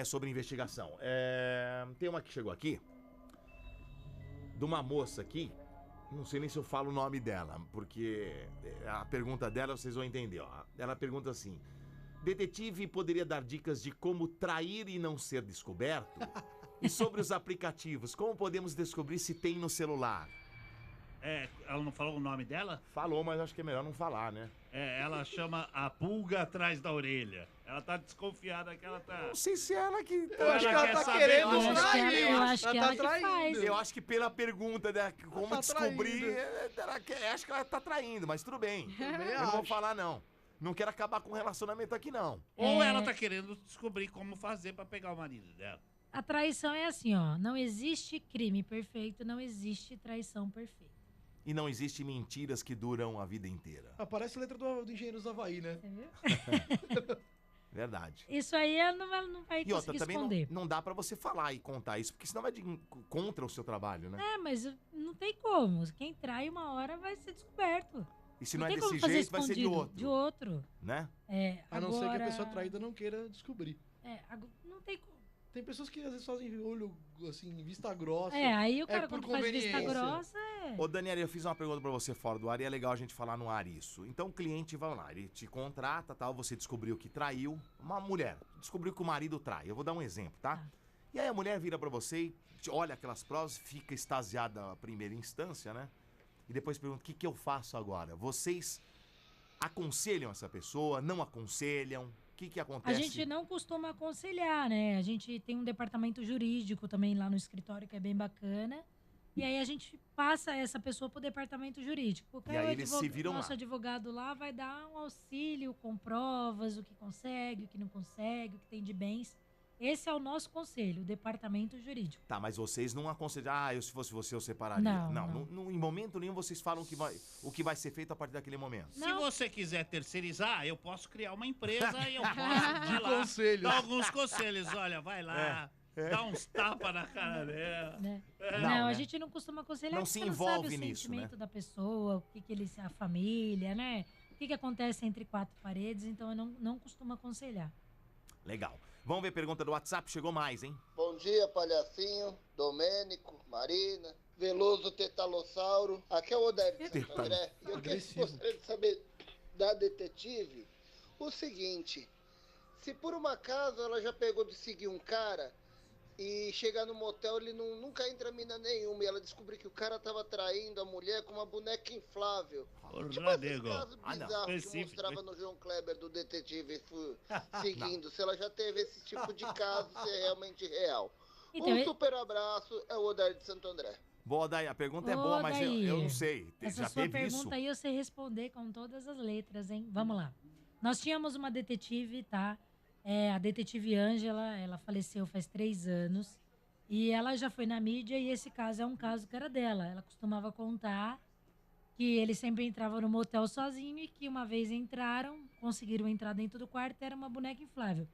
sobre investigação. Tem uma que chegou aqui, de uma moça aqui, não sei nem se eu falo o nome dela, porque a pergunta dela vocês vão entender, ó. Ela pergunta assim: detetive poderia dar dicas de como trair e não ser descoberto? E sobre os aplicativos, como podemos descobrir se tem no celular? Ela não falou o nome dela? Falou, mas acho que é melhor não falar, né? Ela chama a pulga atrás da orelha. Ela tá desconfiada que ela tá... Não sei se é ela que... Eu acho que ela tá querendo trair. Eu acho que ela tá traindo. faz. Eu acho que pela pergunta dela, como tá descobrir, traindo. acho que ela tá traindo, mas tudo bem. Também Eu não vou acho. falar, não. Não quero acabar com o relacionamento aqui, não. Ou ela tá querendo descobrir como fazer pra pegar o marido dela. A traição é assim, ó. Não existe crime perfeito, não existe traição perfeita. E não existe mentiras que duram a vida inteira. Parece a letra do Engenheiros do Havaí, né? Você viu? Verdade. Isso aí ela não vai E outra, conseguir também esconder. não dá pra você falar e contar isso, porque senão vai contra o seu trabalho, né? Mas não tem como. Quem trai uma hora vai ser descoberto. E se não é tem como desse fazer jeito, vai ser de escondido. outro. De outro. Né? A não ser que a pessoa traída não queira descobrir. Não tem como. Tem pessoas que às vezes fazem olho, assim, vista grossa. Aí o cara por quando faz vista conveniência. grossa Ô, Daniela, eu fiz uma pergunta pra você fora do ar e é legal a gente falar no ar isso. Então o cliente vai lá, ele te contrata, tal, você descobriu que traiu. Uma mulher descobriu que o marido trai. Eu vou dar um exemplo, tá? E aí a mulher vira pra você e olha aquelas provas, fica extasiada na primeira instância, né? E depois pergunta, o que eu faço agora? Vocês aconselham essa pessoa, não aconselham? O que acontece? A gente não costuma aconselhar, né? A gente tem um departamento jurídico também lá no escritório que é bem bacana. E aí a gente passa essa pessoa pro departamento jurídico. Porque E aí eles se viram nosso lá. advogado lá vai dar um auxílio com provas, o que consegue, o que não consegue, o que tem de bens. Esse é o nosso conselho, o departamento jurídico. Tá, mas vocês não aconselham, se fosse você eu separaria. Não. Em momento nenhum vocês falam o que vai ser feito a partir daquele momento. Se você quiser terceirizar, eu posso criar uma empresa e eu posso De conselhos. dar alguns conselhos. Olha, vai lá, dá uns tapas na cara dela. Não, a gente não costuma aconselhar. Não porque se você não envolve sabe o nisso, sentimento né? da pessoa, o que ele, a família, né? O que acontece entre quatro paredes, então eu não costumo aconselhar. Legal. Vamos ver a pergunta do WhatsApp, chegou mais, hein? Bom dia, Palhacinho, Domênico, Marina, Veloso Tetalossauro. Aqui é o Odair de Santo André. E eu gostaria de saber da detetive o seguinte: se por um acaso ela já pegou de seguir um cara e chegar no motel, ele nunca entra mina nenhuma e ela descobriu que o cara tava traindo a mulher com uma boneca inflável. Tipo esse caso bizarro que mostrava no João Kleber do detetive seguindo. Se ela já teve esse tipo de caso, se é realmente real. Então, Super abraço, é o Odair de Santo André. Boa, Daí, a pergunta é boa, mas eu não sei. Essa Já sua teve pergunta isso? aí eu sei responder com todas as letras, hein? Vamos lá. Nós tínhamos uma detetive, tá? A detetive Ângela, ela faleceu faz 3 anos. E ela já foi na mídia e esse caso é um caso que era dela. Ela costumava contar que ele sempre entrava no motel sozinho e que uma vez entraram, conseguiram entrar dentro do quarto, era uma boneca inflável.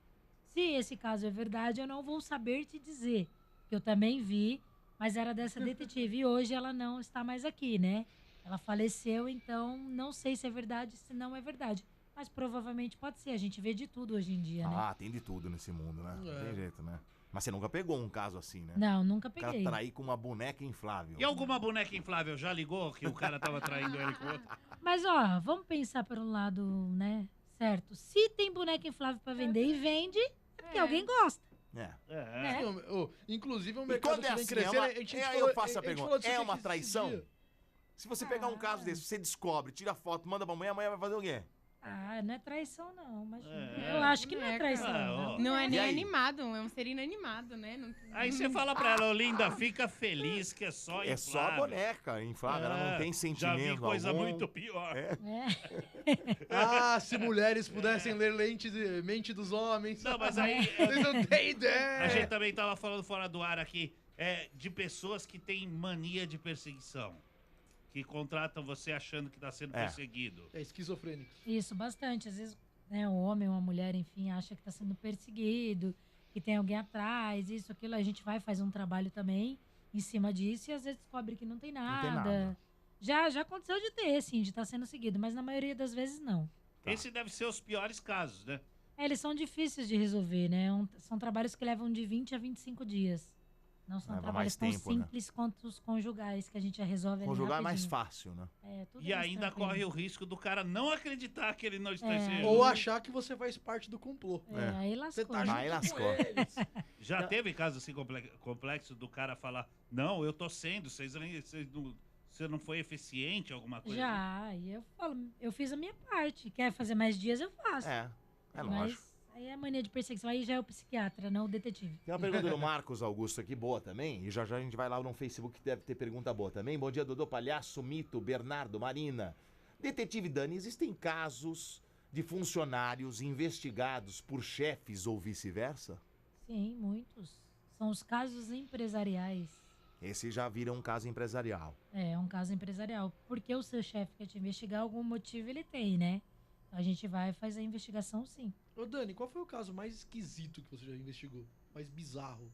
Se esse caso é verdade, eu não vou saber te dizer, que eu também vi, mas era dessa detetive. E hoje ela não está mais aqui, né? Ela faleceu, então não sei se é verdade, se não é verdade. Mas provavelmente pode ser, a gente vê de tudo hoje em dia, né? Tem de tudo nesse mundo, né? Não tem jeito, né? Mas você nunca pegou um caso assim, né? Não, nunca O cara peguei. trair com uma boneca inflável. E alguma boneca inflável já ligou que o cara tava traindo ele com outro? Mas, ó, vamos pensar pelo lado, né, certo? Se tem boneca inflável pra vender e vende, é porque alguém gosta. Né? Inclusive, o E mercado quando é que vem assim, crescendo, aí eu faço a gente falou pergunta, disso é aqui uma esses traição? dias. Se você pegar um caso desse, você descobre, tira foto, manda pra amanhã vai fazer o quê? Não é traição, não. Mas eu acho que não é traição, não. Não é E nem aí? animado, é um ser inanimado, né? Aí você fala pra ela, ô linda, fica feliz que é só inflável. É só a boneca inflável, ela não tem sentimento Já vi coisa algum. muito pior. Se mulheres pudessem ler mente dos homens. Não, mas aí... Vocês não têm ideia. A gente também tava falando fora do ar aqui, de pessoas que têm mania de perseguição. Que contratam você achando que tá sendo perseguido. É esquizofrênico. Isso, bastante. Às vezes, né, um homem ou uma mulher, enfim, acha que tá sendo perseguido, que tem alguém atrás, isso, aquilo. A gente vai fazer um trabalho também em cima disso e às vezes descobre que não tem nada. Não tem nada. Já aconteceu de ter, sim, de estar sendo seguido, mas na maioria das vezes não. Esse deve ser os piores casos, né? Eles são difíceis de resolver, né? São trabalhos que levam de 20 a 25 dias. Não são Leva trabalhos mais tão tempo, né? simples quanto os conjugais, que a gente já resolve ali Conjugar é mais rapidinho. fácil, né? Tudo E mais ainda tranquilo. corre o risco do cara não acreditar que ele não está sendo. Ou achar que você faz parte do complô. Aí Você lascou. tá né? junto Aí com lascou. eles. Já teve caso assim complexo do cara falar: não, eu tô sendo, você não foi eficiente, alguma coisa? assim? Já, e eu falo, eu fiz a minha parte. Quer fazer mais dias, eu faço. É Mas lógico. aí é mania de perseguição. Aí já é o psiquiatra, não o detetive. Tem uma pergunta do Marcos Augusto aqui, boa também. E já já a gente vai lá no Facebook que deve ter pergunta boa também. Bom dia, Dodô, Palhaço, Mito, Bernardo, Marina. Detetive Dani, existem casos de funcionários investigados por chefes ou vice-versa? Sim, muitos. São os casos empresariais. Esse já vira um caso empresarial. É um caso empresarial. Porque o seu chefe quer te investigar, algum motivo ele tem, né? A gente vai e faz a investigação, sim. Ô, Dani, qual foi o caso mais esquisito que você já investigou? Mais bizarro?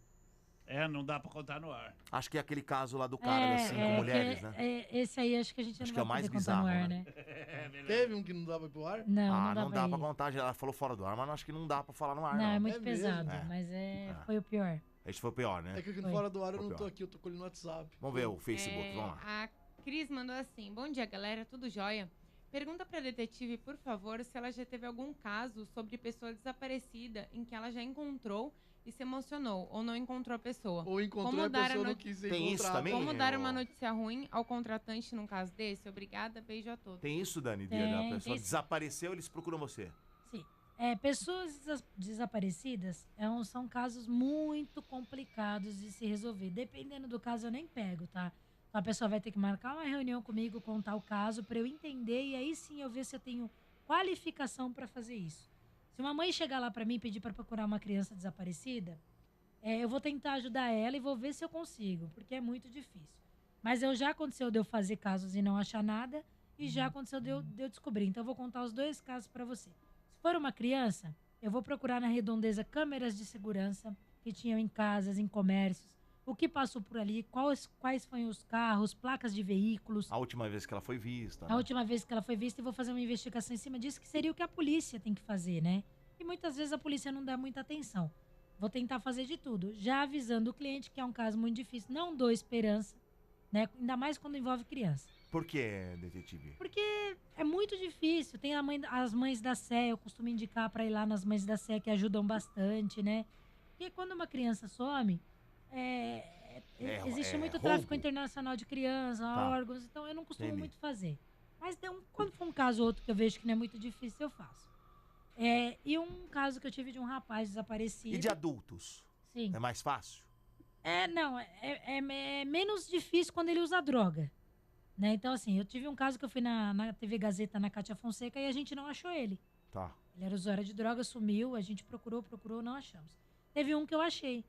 Não dá pra contar no ar. Acho que é aquele caso lá do cara das 5 mulheres, né? Esse aí acho que a gente Acho não que é vai o mais poder contar no bizarro, ar, né? né? Teve um que não dava pro ar? Não, Não dá pra ir. contar. Ela falou fora do ar, mas acho que não dá pra falar no ar, Não, não. é muito É mesmo? pesado, É. mas Ah. foi o pior. Esse foi o pior, né? É que aqui no Foi. Fora do Ar eu Foi não tô pior. aqui, eu tô com ele no WhatsApp. Vamos ver o Facebook, vamos lá. A Cris mandou assim: bom dia, galera, tudo jóia? Pergunta pra detetive, por favor, se ela já teve algum caso sobre pessoa desaparecida em que ela já encontrou e se emocionou, ou não encontrou a pessoa. Ou encontrou Como a dar a pessoa não not- quis ser Tem isso encontrada. também? Como dar eu- uma notícia ruim ao contratante num caso desse? Obrigada, beijo a todos. Tem isso, Dani? Tem, A pessoa tem sim. desapareceu, eles procuram você. Sim. Pessoas desaparecidas são casos muito complicados de se resolver. Dependendo do caso, eu nem pego, tá? Então, a pessoa vai ter que marcar uma reunião comigo, contar o caso, pra eu entender e aí sim eu ver se eu tenho qualificação pra fazer isso. Se uma mãe chegar lá pra mim e pedir pra procurar uma criança desaparecida, eu vou tentar ajudar ela e vou ver se eu consigo, porque é muito difícil. Mas já aconteceu de eu fazer casos e não achar nada, e já aconteceu de eu descobrir. Então, eu vou contar os dois casos pra você. Se for uma criança, eu vou procurar na redondeza câmeras de segurança que tinham em casas, em comércios, o que passou por ali, quais foram os carros, placas de veículos, A última vez que ela foi vista. a última vez que ela foi vista, e vou fazer uma investigação em cima disso, que seria o que a polícia tem que fazer, né? E muitas vezes a polícia não dá muita atenção. Vou tentar fazer de tudo, já avisando o cliente que é um caso muito difícil. Não dou esperança, né? Ainda mais quando envolve criança. Por que, detetive? Porque é muito difícil. Tem as mães da Sé, eu costumo indicar para ir lá nas mães da Sé, que ajudam bastante, né? Porque quando uma criança some, existe muito tráfico roubo. internacional de criança, Tá. órgãos, então eu não costumo Entendi. muito fazer. Mas quando for um caso ou outro que eu vejo que não é muito difícil, eu faço. E um caso que eu tive de um rapaz desaparecido. E de adultos? Sim. É mais fácil? Não, é menos difícil quando ele usa droga. Né? Então, assim, eu tive um caso que eu fui na TV Gazeta, na Cátia Fonseca, e a gente não achou ele. Tá. Ele era usuário de droga, sumiu, a gente procurou, não achamos. Teve um que eu achei.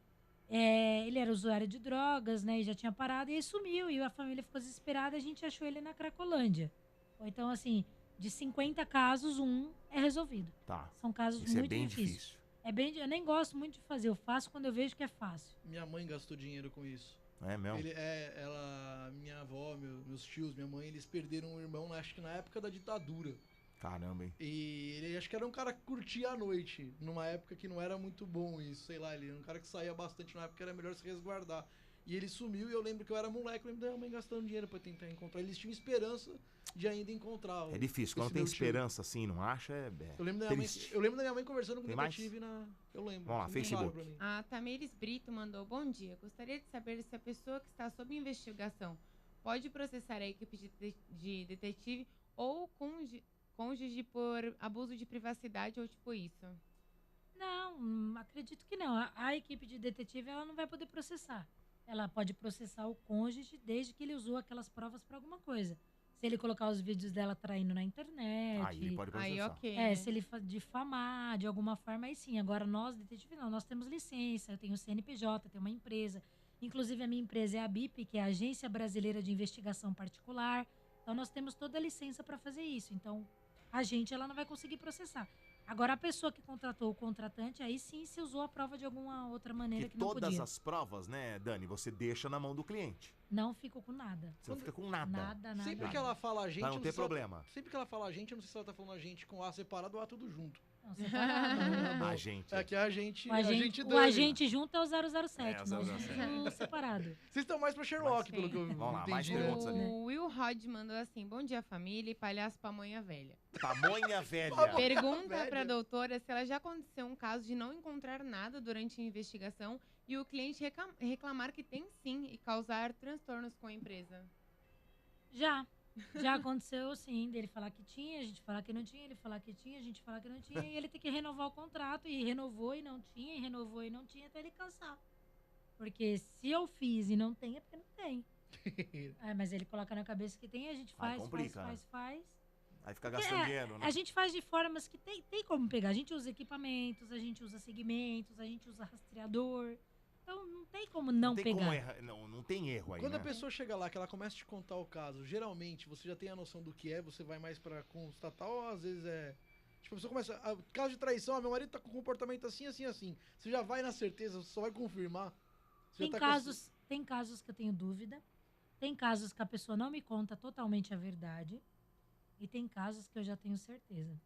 Ele era usuário de drogas, né, e já tinha parado, e aí sumiu, e a família ficou desesperada, a gente achou ele na Cracolândia. Ou então, assim, de 50 casos, um é resolvido. Tá. São casos Isso é muito bem difíceis. difícil. Eu nem gosto muito de fazer, eu faço quando eu vejo que é fácil. Minha mãe gastou dinheiro com isso. É mesmo? Minha avó, meus tios, minha mãe, eles perderam um irmão, acho que na época da ditadura. Caramba, hein? E ele acho que era um cara que curtia a noite, numa época que não era muito bom isso, sei lá, ele era um cara que saía bastante na época que era melhor se resguardar. E ele sumiu e eu lembro que eu era moleque, eu lembro da minha mãe gastando dinheiro pra tentar encontrar. Eles tinham esperança de ainda encontrar. É difícil. Quando esse tem meu tio. esperança assim, não acha? Eu lembro, triste. eu lembro da minha mãe conversando com o Tem mais? detetive Eu lembro. Vamos lá, Ficou Facebook. claro pra mim. A Tamires Brito mandou: bom dia. Gostaria de saber se a pessoa que está sob investigação pode processar a equipe de detetive ou cônjuge por abuso de privacidade ou tipo isso. Não, acredito que não. A equipe de detetive ela não vai poder processar. Ela pode processar o cônjuge desde que ele usou aquelas provas para alguma coisa. Se ele colocar os vídeos dela traindo na internet. Aí ele pode processar. Aí, ok. né? Se ele difamar de alguma forma, aí sim. Agora, nós, detetive, não. Nós temos licença, eu tenho CNPJ, eu tenho uma empresa. Inclusive, a minha empresa é a BIP, que é a Agência Brasileira de Investigação Particular. Então, nós temos toda a licença para fazer isso. Então, a gente ela não vai conseguir processar. Agora, a pessoa que contratou o contratante, aí sim se usou a prova de alguma outra maneira Que que não todas podia. as provas, né, Dani, você deixa na mão do cliente. Não fico com nada. Você não fica com nada. Nada. Sempre que ela fala a gente, Pra eu não sei ter se ela- problema. sempre que ela fala a gente, eu não sei se ela tá falando a gente com A separado ou A tudo junto. Não, separado. Agente. É que a gente. O Dani. agente junto é o 007, É, o nós 007. somos separado. Vocês estão mais pra Sherlock, Sim. pelo que eu Vamos lá, mais entendi. perguntas ali. O Will Rod mandou assim: bom dia, família, e palhaço pamonha velha. Pamonha velha. Pergunta velha. pra doutora se ela já aconteceu um caso de não encontrar nada durante a investigação e o cliente reclamar que tem sim e causar transtornos com a empresa. Já aconteceu, sim, dele falar que tinha, a gente falar que não tinha, ele falar que tinha, a gente falar que não tinha, e ele tem que renovar o contrato, e renovou e não tinha, e renovou e não tinha, até ele cansar. Porque se eu fiz e não tem, é porque não tem. Mas ele coloca na cabeça que tem, a gente Aí faz, complica, faz. Aí fica gastando dinheiro, né? A gente faz de formas que tem como pegar. A gente usa equipamentos, a gente usa segmentos, a gente usa rastreador. Então não tem como não tem pegar. como errar. Não tem erro aí, Quando né? a pessoa chega lá, que ela começa a te contar o caso, geralmente você já tem a noção do que é, você vai mais pra constatar, ou às vezes é. Tipo, a pessoa começa. Caso de traição, meu marido tá com comportamento assim, assim, assim. Você já vai na certeza, você só vai confirmar. Você Tem já tá com tem casos que eu tenho dúvida. Tem casos que a pessoa não me conta totalmente a verdade. E tem casos que eu já tenho certeza.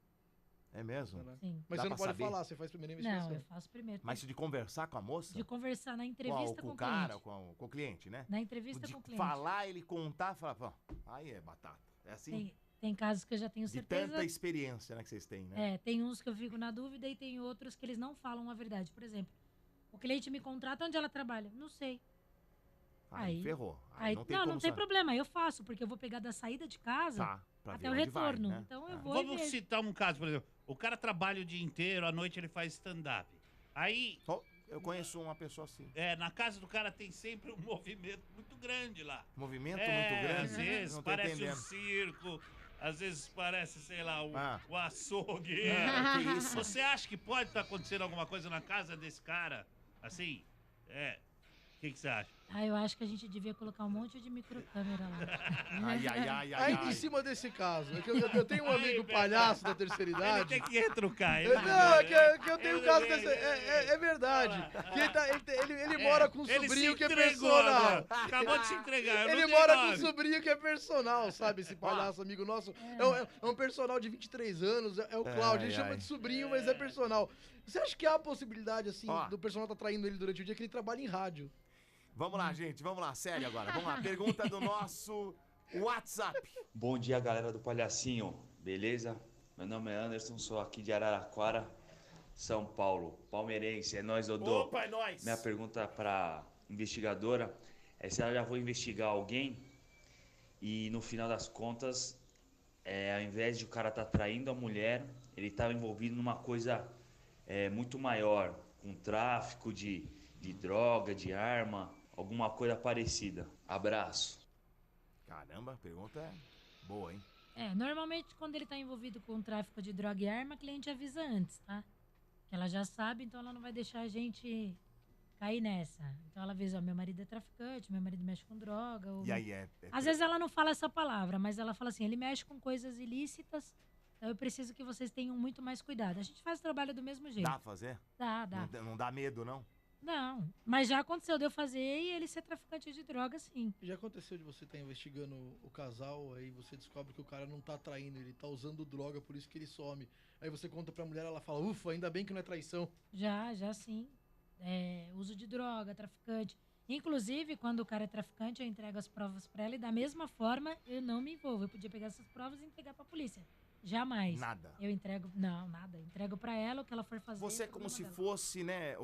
É mesmo? Sim. Mas Dá você não pra pode saber? falar, você faz primeira investigação. Não, eu faço primeiro. Mas de conversar com a moça? De conversar na entrevista com com o o cara, cliente. com o cliente, né? Na entrevista De com o cliente. falar, ele contar, falar, pô, aí é batata. É assim? Tem casos que eu já tenho De certeza. tanta experiência, né, que vocês têm, né? Tem uns que eu fico na dúvida e tem outros que eles não falam a verdade. Por exemplo, o cliente me contrata, onde ela trabalha? Não sei. Aí ferrou. Aí, não tem não como tem saber. problema, eu faço, porque eu vou pegar da saída de casa Tá, pra até ver o onde vai, retorno. né? Então eu Ah. vou e Vamos vejo. citar um caso, por exemplo. O cara trabalha o dia inteiro, à noite ele faz stand-up. Aí, Eu conheço uma pessoa assim. na casa do cara tem sempre um movimento muito grande lá. Movimento muito grande. Às vezes não tô parece entendendo. um circo, às vezes parece, sei lá, o açougue. Que isso? Você acha que pode estar acontecendo alguma coisa na casa desse cara? Assim, o que você acha? Eu acho que a gente devia colocar um monte de microcâmera lá. Aí, em cima desse caso, é que eu tenho um amigo palhaço da terceira Ele idade. tem que retrucar. Não, é que eu tenho um caso desse. É verdade. Que ele mora com um sobrinho que é personal. Agora. Acabou de se entregar. Ele mora com um sobrinho que é personal, sabe? Esse palhaço amigo nosso. É um personal de 23 anos, é o Cláudio. Ele chama de sobrinho, mas é personal. Você acha que há a possibilidade, assim, do personal tá traindo ele durante o dia, que ele trabalha em rádio? Vamos lá, gente, vamos lá, sério agora. Vamos lá, pergunta do nosso WhatsApp. Bom dia, galera do Palhacinho, beleza? Meu nome é Anderson, sou aqui de Araraquara, São Paulo, palmeirense, é nóis, Dodô. Opa, é nóis. Minha pergunta pra investigadora é se ela já foi investigar alguém e no final das contas, ao invés de o cara estar traindo a mulher, ele estava envolvido numa coisa muito maior, com tráfico de droga, de arma, alguma coisa parecida. Abraço. Caramba, a pergunta é boa, hein? Normalmente quando ele tá envolvido com tráfico de droga e arma, a cliente avisa antes, tá? Que ela já sabe, então ela não vai deixar a gente cair nessa. Então ela avisa, meu marido é traficante, meu marido mexe com droga. E aí Às vezes ela não fala essa palavra, mas ela fala assim, ele mexe com coisas ilícitas, então eu preciso que vocês tenham muito mais cuidado. A gente faz o trabalho do mesmo jeito. Dá pra fazer? Dá. Não dá medo, não? Não, mas já aconteceu de eu fazer e ele ser traficante de droga, sim. Já aconteceu de você estar investigando o casal, aí você descobre que o cara não tá traindo, ele tá usando droga, por isso que ele some. Aí você conta pra mulher, ela fala, ufa, ainda bem que não é traição. Já sim. Uso de droga, traficante. Inclusive, quando o cara é traficante, eu entrego as provas pra ela e da mesma forma eu não me envolvo. Eu podia pegar essas provas e entregar pra polícia. Jamais. Nada. Eu entrego... Não, nada. Entrego pra ela o que ela for fazer. Você é como se fosse, né,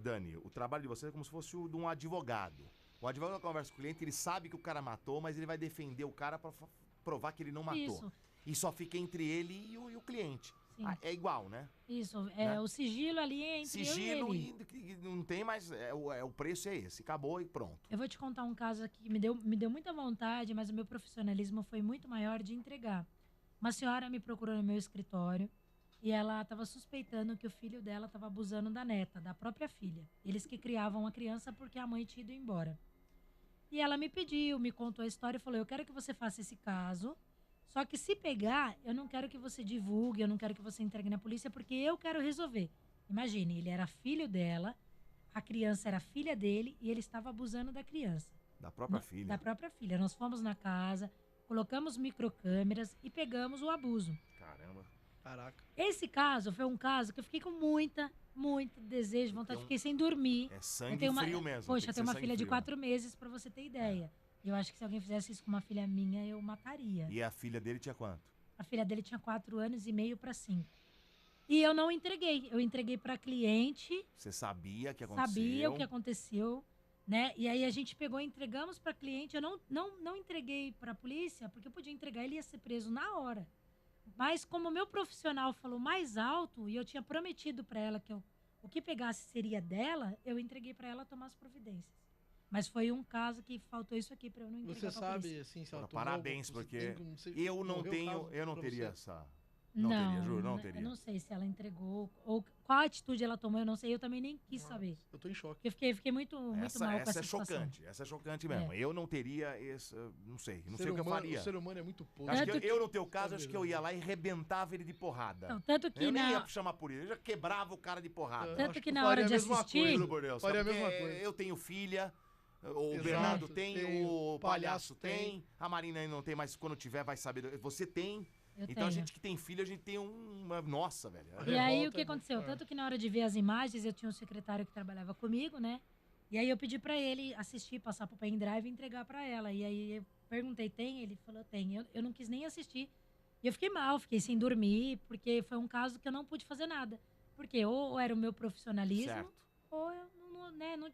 Dani, o trabalho de você é como se fosse o de um advogado. O advogado conversa com o cliente, ele sabe que o cara matou, mas ele vai defender o cara pra provar que ele não matou. Isso. E só fica entre ele e o cliente. Sim. É igual, né? Isso. Né? O sigilo ali é entre eu e ele. E não tem mais... o preço é esse. Acabou e pronto. Eu vou te contar um caso aqui que me deu muita vontade, mas o meu profissionalismo foi muito maior de entregar. Uma senhora me procurou no meu escritório e ela estava suspeitando que o filho dela estava abusando da neta, da própria filha. Eles que criavam a criança porque a mãe tinha ido embora. E ela me pediu, me contou a história e falou, eu quero que você faça esse caso, só que se pegar, eu não quero que você divulgue, eu não quero que você entregue na polícia, porque eu quero resolver. Imagine, ele era filho dela, a criança era filha dele e ele estava abusando da criança. Da própria filha. Da própria filha. Nós fomos na casa... Colocamos microcâmeras e pegamos o abuso. Caramba. Caraca. Esse caso foi um caso que eu fiquei com muita desejo, vontade, fiquei sem dormir. É sangue frio mesmo. Poxa, eu tenho uma sangue filha de frio, 4 meses, pra você ter ideia. E eu acho que se alguém fizesse isso com uma filha minha, eu mataria. E a filha dele tinha quanto? A filha dele tinha 4 anos e meio pra 5. E eu não entreguei. Eu entreguei pra cliente. Você sabia que aconteceu? Sabia o que aconteceu, né? E aí a gente pegou e entregamos pra cliente. Eu não entreguei pra polícia, porque eu podia entregar, ele ia ser preso na hora. Mas como o meu profissional falou mais alto, e eu tinha prometido pra ela que o que pegasse seria dela, eu entreguei pra ela tomar as providências. Mas foi um caso que faltou isso aqui pra eu não entregar Você pra polícia. sabe, assim, se ela tomou Parabéns, algum- porque tem como- você eu não morreu o caso não pra teria você? essa... Não, teria, juro, não teria. Eu não sei se ela entregou, ou qual atitude ela tomou, eu não sei. Eu também nem quis saber. Eu tô em choque. Eu fiquei muito mal com essa é situação. chocante, essa é chocante mesmo. Eu não teria esse, não sei o que eu faria. O ser humano é muito podre. Acho Tanto que eu, no teu caso, acho que eu ia lá e rebentava ele de porrada. Não, tanto que eu nem na- ia chamar a polícia, eu já quebrava o cara de porrada. Tanto acho que que na faria hora de a mesma assistir... coisa. Juro por Deus. Faria a porque mesma coisa. eu tenho filha, o Exato, Bernardo tem, tem, o Palhaço tem. tem, a Marina ainda não tem, mas quando tiver vai saber. Você tem. Eu Então tenho. a gente que tem filho, a gente tem uma... Nossa, velho. E aí revolta o que é muito aconteceu? forte. Tanto que na hora de ver as imagens, eu tinha um secretário que trabalhava comigo, né? E aí eu pedi pra ele assistir, passar pro pendrive e entregar pra ela. E aí eu perguntei, tem? Ele falou, tem. Eu não quis nem assistir. E eu fiquei mal, fiquei sem dormir, porque foi um caso que eu não pude fazer nada. Porque ou era o meu profissionalismo, Certo. ou eu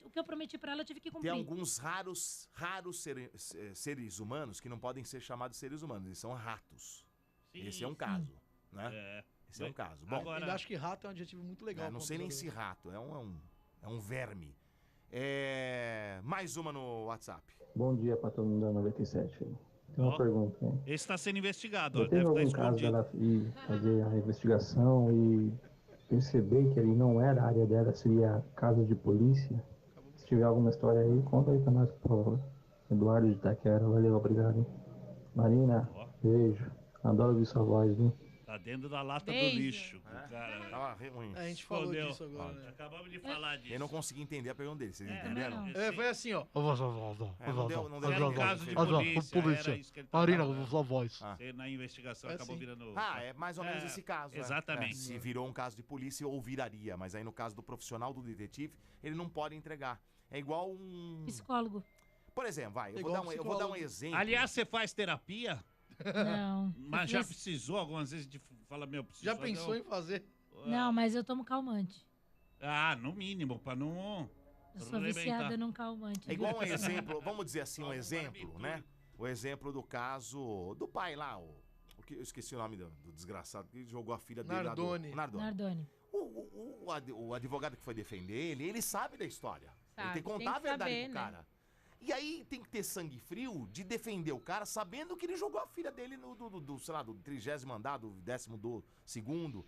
o que eu prometi pra ela eu tive que Tem cumprir. alguns raros seres humanos que não podem ser chamados seres humanos, eles são ratos. Sim, Esse é um sim. caso, né? É. Esse é um caso. Bom, Agora- Ainda acho que rato é um adjetivo muito legal. não pra sei nem abusador. se rato, é um verme. Mais uma no WhatsApp. Bom dia pra todo mundo da 97. Tem uma Ó. pergunta, né? Esse está sendo investigado, ó, Já teve deve algum estar caso escondido. dela ir fazer a investigação e perceber que ali não era a área dela, seria a casa de polícia? Se tiver alguma história aí, conta aí pra nós, por favor. Eduardo de Itaquera, valeu, obrigado. Hein? Marina, Ó. beijo. Adoro ouvir sua voz, viu? Tá dentro da lata Beijo. do lixo. O cara... Tava ruim. A gente falou Escondeu. disso agora, né? Acabamos de falar disso. Eu não consegui entender a pergunta dele, vocês É, entenderam? não. É, foi assim, ó. Não deu Se era um caso de polícia, era isso que ele tava Marina, falando. sua voz. Ah. Você, na investigação É acabou assim. virando... É mais ou menos É, esse caso. exatamente. Se virou um caso de polícia, ou viraria. Mas aí no caso do profissional, do detetive, ele não pode entregar. É igual um... Psicólogo. Por exemplo, vai, eu Igual vou dar um psicólogo. exemplo. Aliás, você faz terapia? Não. Mas já Mas- precisou algumas vezes de falar, meu, preciso Já fazer pensou em fazer? Não, mas eu tomo calmante. Ah, no mínimo, pra não... Eu sou Arrebentar. viciada num calmante. É viu? igual um exemplo, vamos dizer assim, um Algum exemplo, barbitúrico. né? O exemplo do caso do pai lá, eu esqueci o nome do desgraçado, que jogou a filha dele Nardoni. lá do... Nardoni. Nardoni. O advogado que foi defender ele sabe da história. Ele Sabe, tem que tem contar que a verdade saber, pro né? cara. E aí tem que ter sangue frio de defender o cara sabendo que ele jogou a filha dele sei lá, do 30º andar, do 12º.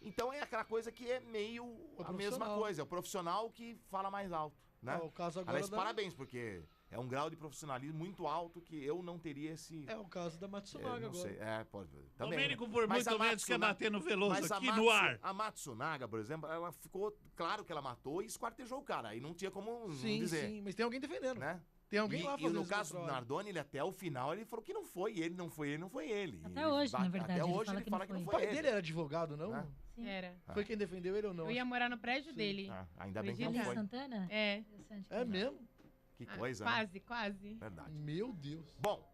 Então é aquela coisa que é meio a mesma profissional. coisa. É o profissional que fala mais alto, né? Ó, o caso agora Aliás, da... parabéns, porque é um grau de profissionalismo muito alto que eu não teria esse... É o caso da eu Matsunaga não agora. sei. Pode... Também, Domênico, né? por Mas muito a menos, quer Matsunaga- bater no Veloso mas aqui no ar. A Matsunaga, por exemplo, ela ficou claro que ela matou e esquartejou o cara. Aí não tinha como não Sim, dizer, sim, mas tem alguém defendendo. né? Tem alguém lá E fazendo no esse caso do trabalho. Nardoni, ele até o final, ele falou que não foi ele, não foi ele, não foi ele. Até Ele hoje, na bate- verdade, Até ele hoje fala ele que fala não que não O foi pai ele. dele era advogado, não? Ah. Sim. Era. Foi quem defendeu ele ou não? Eu ia morar no prédio Sim. dele. Ainda bem que não Ali em foi. Santana? É. Interessante. É mesmo? Que Ah, coisa, né? Quase, quase. Verdade. Meu Deus. Bom,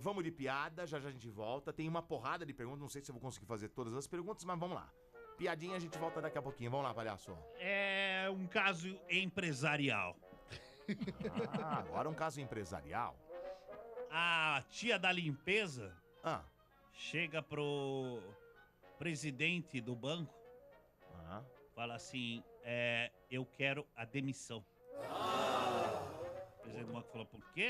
vamos de piada, já a gente volta. Tem uma porrada de perguntas, não sei se eu vou conseguir fazer todas as perguntas, mas vamos lá. Piadinha, a gente volta daqui a pouquinho. Vamos lá, palhaço. É um caso empresarial. Agora um caso empresarial. A tia da limpeza Ah, chega pro presidente do banco, ah. fala assim, eu quero a demissão. O presidente do banco falou, por quê,